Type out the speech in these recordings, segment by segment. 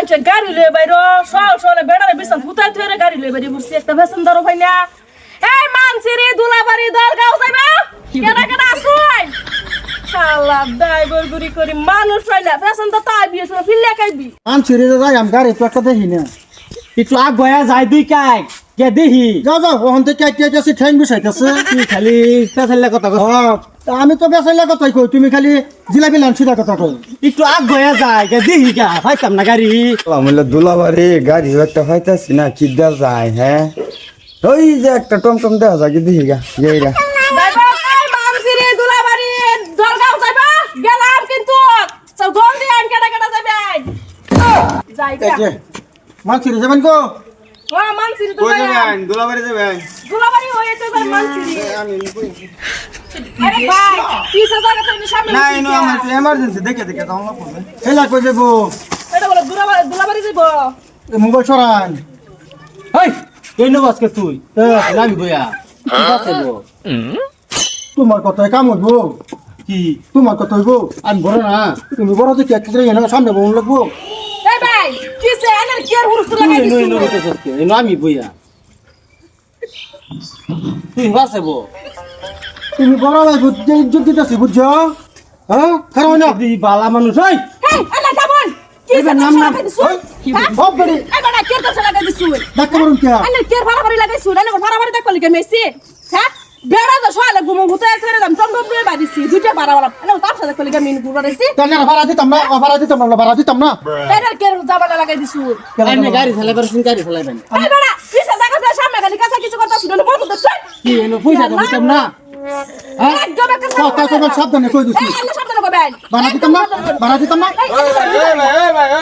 আচ্ছা গাড়ি লয়ে বাইরো সলে বেড়ারে বিছান ফুটাই থইরে গাড়ি লয়ে বাইরে বসছি একটা প্যাসেঞ্জার ভাই না এই মানসিরি দুলাবাড়ি দলগাঁও যাইবা কেডা কেডা আসুই শালা ড্রাইভার গুরি করি মানুষ হয় না প্যাসেঞ্জার তো আইবি শুনে ফিল্লে খাইবি ছেড়ে যাই আমি গাড়ি তো একটা দেখি না একটু আগ গয়া যায় দুই কাই কে দেখি যাও যাও ওখান থেকে কেটেছে ঠ্যাং বিষাইতেছে তুই খালি পেছাইলা কথা কস আমি তো বেসাইলা কথাই কই তুমি খালি জিলাপি লাঞ্চিদা কথা কই একটু আগ গয়া যায় কে দেখি গা পাইতাম না গাড়ি আমলে দুলাবাড়ি গাড়ি একটা পাইতাছি না কি দেওয়া যায় হ্যাঁ ওই যে একটা টমটম দেওয়া যায় কি দেখি গা যাইরা যাইবা এই মানসিরি দুলাবাড়ি দলগাঁও যাইবা গেলাম কিন্তু জলদি আন কেডা কেডা যাবেন যাইবা মানছিরে যাবেন গো মানসিরি তো যাবেন দুলাবাড়ি যাবেন দুলাবাড়ি হয়ে তো মানসিরি আরে ভাই কিসে জায়গা তো সামনে না ইনো আমার এমার্জেন্সি দেখে দেখে তাও না পড়বে এলা কই যাবো এটা বলে দুলাবাড়ি যাইবো মোবাইল সরান হেই কই নব আজকে তুই আমি বয়া আছে গো তোমার কথাই কাম হইব কি তোমার কথা হইব আমি বড় না তুমি বড় থেকে একটা এনে সামনে বউন লাগবো এই ভাই কিসে এনার কি আর হুরুস তুই লাগাই এনো দিছিস এনো কইতেছস এনো আমি বয়া তুই বাসে বো তুমি বড় লাগবো যে ইজ্জত দিতেছি বুঝছো হ্যাঁ খারাপ না তুই বালা মানুষ হই এই আল্লাহ কেমন কিসে নাম লাগাই দিছিস সব বড়ি এই বড় কি তো লাগাই দিছিস ডাক্তার বলুন কে আন্না কি ভাড়াবাড়ি লাগাইছিস না ভাড়াবাড়ি দেখলি কে মেসি হ্যাঁ বেড়া তো শালা গুমো গুতে করে দাম টমটম দিয়ে বাদিছি দুইটা ভাড়াওয়ালা না তার সাথে দেখলি কে মিন গুড়া দিছি তাহলে ভাড়া দিতাম না ভাড়া দিতাম না এনার কি জাবালা লাগাই দিছিস আমি গাড়ি চালাবার শুন গাড়ি চালাবেন এই বড় কিসে জায়গা সামনে খালি কাছে কিছু কথা শুনে বন্ধ তো কি এনো পয়সা তো দিতাম না একদম একটা কথা তো সাবধানে কই দিছি এই আল্লাহ সামনে কবেন ভাড়া দিতাম না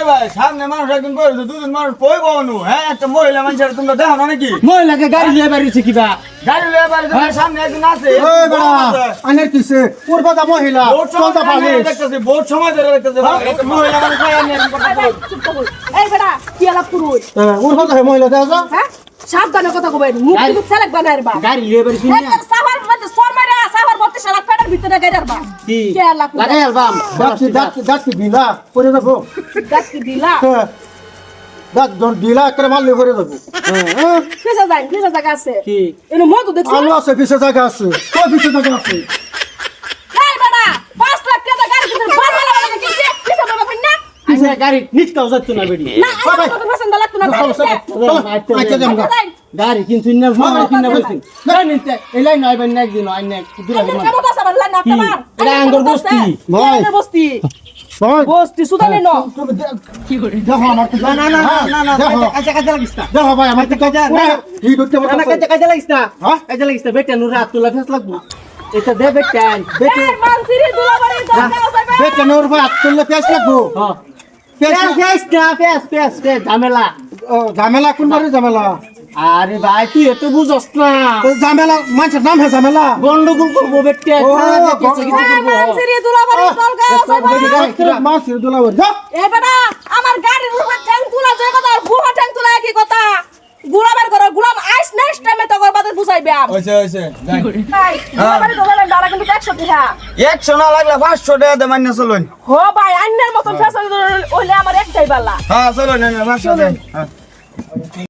ভাই সামনে মানুষ একজন বসে দুজন মানুষ কই বনু হ্যাঁ একটা মহিলা মানুষের তোমরা দেখো না নাকি মহিলাকে গাড়ি নিয়ে বাড়িছে কিবা গাড়ি লয়ে বাড়ি সামনে একজন আছে এই বড়া আনের কিসে পূর্বদা মহিলা চলতা পালে দেখতেছি বহুত সময় ধরে দেখতেছি একটা মহিলা মানুষ খাই আমি এরকম কথা বল চুপ কর এই বেটা কি আলাপ করুই পূর্বদা মহিলা দেওয়া হ্যাঁ সাবধানে কথা কবেন মুখ কিন্তু চালাক বানাইর বা গাড়ি নিয়ে বাড়িছে না একটা সাভার মধ্যে সরমারা সাভার বত্তে সারা পেটের ভিতরে গাইরার বা কি কে আলাপ লাগাই আলবাম দাঁত দিলা করে যাবো দেখি দিলা দাঁত দিলা একটা মারলে করে যাবো কিসে জায়গা আছে কি এনে মধু দেখছিস আলু আছে পিছে জায়গা আছে কই পিছে জায়গা আছে এই বেটা 5 লাখ টাকা গাড়ি কিনতে বারবার লাগা কিনছে কিসে বাবা কই না আইনা গাড়ি নিচকাও যাচ্ছে না বেডি না আমার কত পছন্দ লাগতো না গাড়ি কিনছিস না মামা কিনা বলছিস না নিতে এলাই নয় বান একদিন আইনা দূরা আমার কেমন আছে আমার লাইন কি? আপনার এটা আঙ্গুর বস্তি। ভাই। বস্তি ভাই বস্তি সুদানে ন দেখো আমার তো না না না না না দেখো কাজে কাজে লাগিস না দেখো ভাই আমার তো এই ধরতে না কাজে কাজে লাগিস না হ্যাঁ? কাজে লাগিস না বেটা নুরা তুলা ফেস লাগবো এটা দে বেটা বেটা এই মানসিরি দুলাবাড়ি দরকার যাবে বেটা নোর ভাই আত্মলে পেছ লাগবো হ্যাঁ ফেস না ফেস ঝামেলা ঝামেলা কোন বারে ঝামেলা আরে ভাই তুই এত বুঝস না ঝামেলা মানুষের নাম হে ঝামেলা গন্ডগোল করবো বেটা ও, কিছু কিছু করবো মানসিরি দুলাবাড়ি দরকার যাবে মাছের দোলাবার যা এ বেটা আমার গাড়ির উপরে ট্যাঙ্ক তুলা যায় কথা আর বুয়া ট্যাঙ্ক তুলা কি কথা গুলাবার করে গুলাম আইস নেক্সট টাইমে তো বাদে বুঝাইবে আম হইছে হইছে ভাই দুলাবাড়ি দরকার দাঁড়া কিন্তু 100 টাকা 100 না লাগলে 500 টাকা দে মাইনা চলুন হো ভাই আন্নের মতন ফেসাল হইলে আমার একটাই বালা হ্যাঁ চলুন না 500 দেন হ্যাঁ